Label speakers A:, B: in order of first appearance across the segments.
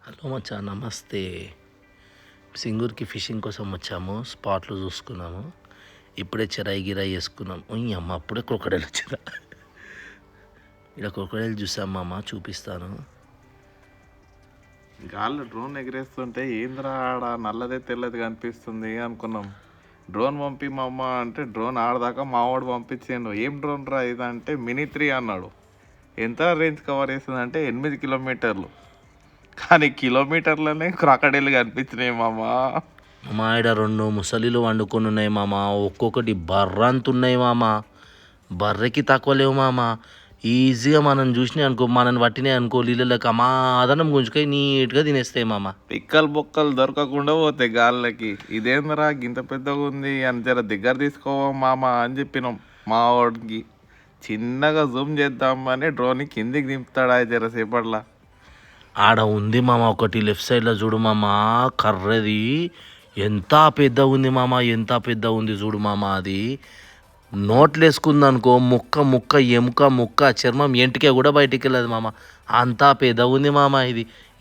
A: Hello మచ్చా, నమస్తే. సింగూర్కి fishing కోసం వచ్చాము. స్పాట్లు చూసుకున్నాము. ఇప్పుడే చెరాయి గిరాయి వేసుకున్నాం. అమ్మ అప్పుడే క్రొకడైల్ వచ్చిందా? ఇక్కడ క్రొకడైల్ చూసాం మామ, చూపిస్తాను.
B: గాల్లో డ్రోన్ ఎగిరేస్తుంటే ఏంద్రా ఆడ నల్లదే తెల్లది కనిపిస్తుంది అనుకున్నాం. డ్రోన్ పంపి మా అమ్మ అంటే డ్రోన్ ఆడదాకా మావాడు పంపించిండు. ఏం డ్రోన్ రా ఇదంటే మినీ 3 అన్నాడు. ఎంత రేంజ్ కవర్ చేస్తుంది అంటే 8 కిలోమీటర్లు. కానీ కిలోమీటర్లనే క్రాకడైల్ కనిపించినాయి మామ.
A: మా ఇక్కడ 2 ముసలిలు వండుకొని ఉన్నాయి మామ. ఒక్కొక్కటి బర్ర అంత ఉన్నాయి మామ. బర్రెకి తక్కువ లేవు మామ. ఈజీగా మనం చూసినాయి అనుకో, మనని పట్టినాయి అనుకో, నీళ్ళకి అమాదనం గుంజుకొని నీట్గా తినేస్తాయి మామ.
B: పిక్కలు బొక్కలు దొరకకుండా పోతాయి గాల్లకి. ఇదేంద్రా గింత పెద్దగా ఉంది అని జర దగ్గర తీసుకోవా మామ అని చెప్పినాం మా వాడికి. చిన్నగా జూమ్ చేద్దామని డ్రోన్ కిందికి దింపుతాడా జర సేపట్లా.
A: ఆడ ఉంది మామ ఒకటి, లెఫ్ట్ సైడ్లో చూడు మామ, కర్రది ఎంత పెద్ద ఉంది మామ, ఎంత పెద్ద ఉంది చూడు మామ. అది నోట్లు వేసుకుందనుకో, ముక్క ముక్క ఎముక ముక్క చర్మం ఎంటికే కూడా బయటికి వెళ్ళదు మామ. అంతా పెద్ద ఉంది మామ.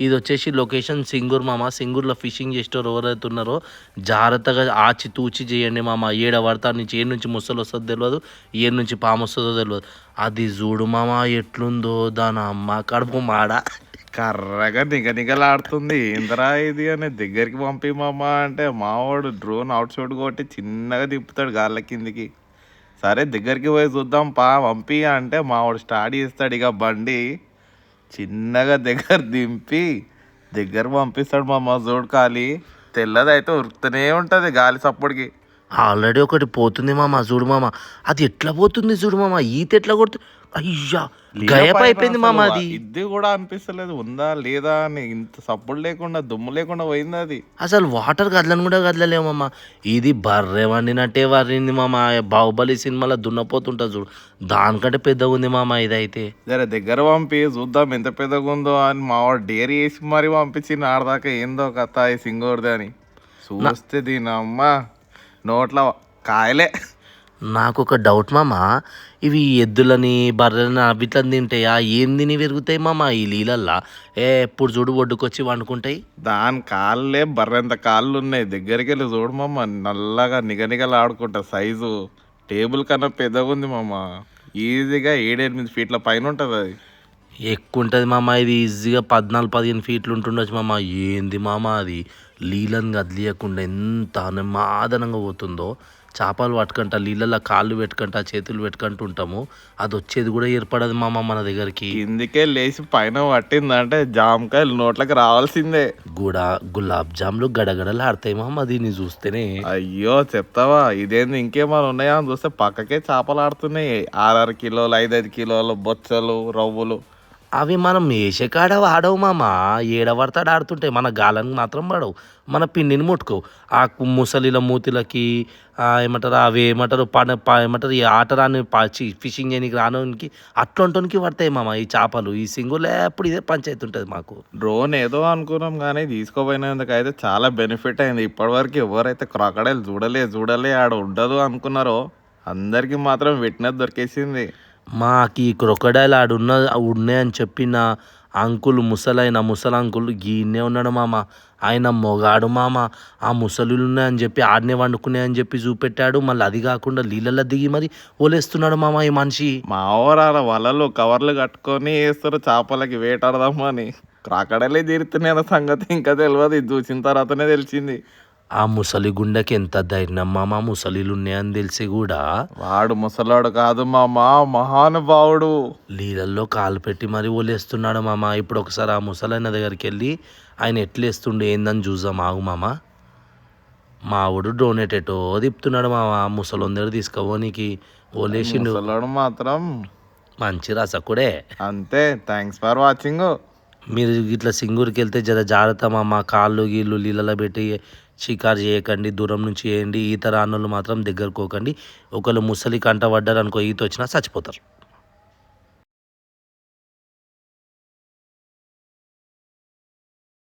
A: ఇది వచ్చేసి లొకేషన్ సింగూర్ మామ. సింగూర్లో ఫిషింగ్ చేసేవారు ఎవరైతే ఉన్నారో జాగ్రత్తగా ఆచి తూచి చేయండి మామ. ఏడ పడతా నుంచి ఏడు నుంచి ముసలు వస్తుందో తెలియదు, ఏడు నుంచి పాము వస్తుందో తెలియదు. అది చూడు మామ ఎట్లుందో, దాని అమ్మ కడుపు మాడ
B: కర్రగా నిగనిగలాడుతుంది. ఏందరా ఇది అని దగ్గరికి పంపి మామ అంటే మావాడు డ్రోన్ అవుట్ సైడ్ కొట్టి చిన్నగా తిప్పుతాడు గాళ్ళ కిందికి. సరే దగ్గరికి పోయి చూద్దాం పా పంపి అంటే మావాడు స్టార్ట్ చేస్తాడు ఇక బండి. చిన్నగా దగ్గర దింపి దగ్గర పంపిస్తాడు మామ. చూడు ఖాళీ తెల్లదైతే ఉరుకుతూనే ఉంటుంది గాలి సప్పుడికి.
A: ఆల్రెడీ ఒకటి పోతుంది మామ, చూడు మామ. అది ఎట్లా పోతుంది చూడు మామ, ఈత ఎట్లా కొడుతుంది. అయ్యా గయప్ అయిపోయింది మామ. అది
B: ఇది కూడా అనిపిస్తలేదు ఉందా లేదా అని. ఇంత సప్పుడు లేకుండా దుమ్ము లేకుండా పోయింది అది.
A: అసలు వాటర్ కదలని కూడా కదలలేము మామ. ఇది బర్రె వండినట్టే వరింది మామ. బాహుబలి సినిమాలో దున్నపోతుంటుంది చూడు, దానికంటే పెద్దగా ఉంది మామ ఇదైతే.
B: జర దగ్గర పంపి చూద్దాం ఎంత పెద్దగా ఉందో అని మావాడు డేరీ వేసి మరీ పంపించింది. ఆడదాకా ఏందో కథ ఈ సింగూర్ది అని. చూస్తే దీని అమ్మ నోట్ల కాయలే.
A: నాకు ఒక డౌట్ మామ, ఇవి ఎద్దులని బర్రెలని అవిట్లని తింటాయా, ఏం తిని పెరుగుతాయి మామ ఈ నీళ్ళల్లా? ఎప్పుడు చూడు ఒడ్డుకొచ్చి వండుకుంటాయి.
B: దాని కాళ్ళే బర్రెంత కాళ్ళు ఉన్నాయి. దగ్గరికి వెళ్ళి చూడు మామ, నల్లగా నిగనిగలు ఆడుకుంటా. సైజు టేబుల్ కన్నా పెద్దగా ఉంది మామ. ఈజీగా 7-8 ఫీట్ల పైన ఉంటుంది అది.
A: ఎక్కువ ఉంటుంది మామ. ఇది ఈజీగా 14-15 ఫీట్లు ఉంటుండొచ్చు మామ. ఏంది మామ అది నీళ్ళని కదిలియకుండా ఎంత మాదనంగా పోతుందో. చేపలు పట్టుకుంటా నీళ్ళల్లో కాళ్ళు పెట్టుకుంటా చేతులు పెట్టుకుంటూ ఉంటాము, అది వచ్చేది కూడా ఏర్పడదు మామ మన దగ్గరికి.
B: కిందికే లేచి పైన పట్టిందంటే జామకాయలు నోట్లకి రావాల్సిందే.
A: గులాబ్ జాములు గడగడలు ఆడతాయి మామ దీన్ని చూస్తేనే.
B: అయ్యో చెప్తావా, ఇదేంది ఇంకేమైనా ఉన్నాయా అని చూస్తే పక్కకే చేపలు ఆడుతున్నాయి. 6-6 కిలోలు 5-5 కిలోలు బొచ్చలు రవ్వులు.
A: అవి మనం వేసే కాడ ఆడవు మామ, ఏడబడతాడు ఆడుతుంటాయి. మన గాలని మాత్రం పడవు, మన పిండిని ముట్టుకోవు. ఆ ముసలిల మూతిలకి ఏమంటారు, అవి ఏమంటారు ఏమంటారు, ఈ ఆట రాని ఫిషింగ్ చేయడానికి రానోనికి అట్లాంటికి పడతాయి మామ ఈ చేపలు. ఈ సింగులే ఎప్పుడు ఇదే పంచాయతీ ఉంటుంది మాకు.
B: డ్రోన్ ఏదో అనుకున్నాం కానీ తీసుకోపోయినందుకు అయితే చాలా బెనిఫిట్ అయింది. ఇప్పటివరకు ఎవరైతే క్రాకడైల్ చూడలే ఆడ ఉండదు అనుకున్నారో అందరికీ మాత్రం విట్నెస్ దొరికేసింది.
A: మాకు ఈ క్రొకడైల్ ఉన్నాయని చెప్పిన అంకుల్, ముసలి అంకుల్ గీనే ఉన్నాడు మామ. ఆయన మొగాడు మామ. ఆ ముసలిలు ఉన్నాయని చెప్పి ఆడనే వండుకున్నాయని చెప్పి చూపెట్టాడు. మళ్ళీ అది కాకుండా నీళ్ళల్లో దిగి మరి ఓలేస్తున్నాడు మామ ఈ మనిషి.
B: మా ఊరాల వలలు కవర్లు కట్టుకొని వేస్తారు చేపలకి వేటాడదామని. క్రాకడైలే తీరుతున్నాయి సంగతి ఇంకా తెలియదు, ఇది చూసిన తర్వాతనే తెలిసింది.
A: ఆ ముసలి గుండెకి ఎంత ధైర్యం మామ, ముసలిలు ఉన్నాయని తెలిసి కూడా.
B: వాడు ముసలాడు కాదు మామ, మహానుభావుడు.
A: నీళ్ళల్లో కాలు పెట్టి మరి ఓలేస్తున్నాడు మామ. ఇప్పుడు ఒకసారి ఆ ముసలైన దగ్గరికి వెళ్ళి ఆయన ఎట్లేస్తుండే ఏందని చూద్దాం ఆగు మామ. మావుడు డ్రోన్ ఎటేటో తిప్పుతున్నాడు మామ. ముసలొందరు తీసుకోవడానికి ఓలేసిండు.
B: ముసలాడు మాత్రం
A: మంచి రసకుడే.
B: అంతే. Thanks for watching.
A: మీరు ఇట్లా సింగూరుకి వెళ్తే జర జాగ్రత్త మామ. కాళ్ళు గీళ్ళు నీళ్ళలో పెట్టి షికారు చేయకండి, దూరం నుంచి చేయండి. ఈత రానోళ్ళు మాత్రం దగ్గరకు పోకండి. ఒకళ్ళు ముసలి కంట పడ్డారు అనుకో, ఈత వచ్చినా చచ్చిపోతారు.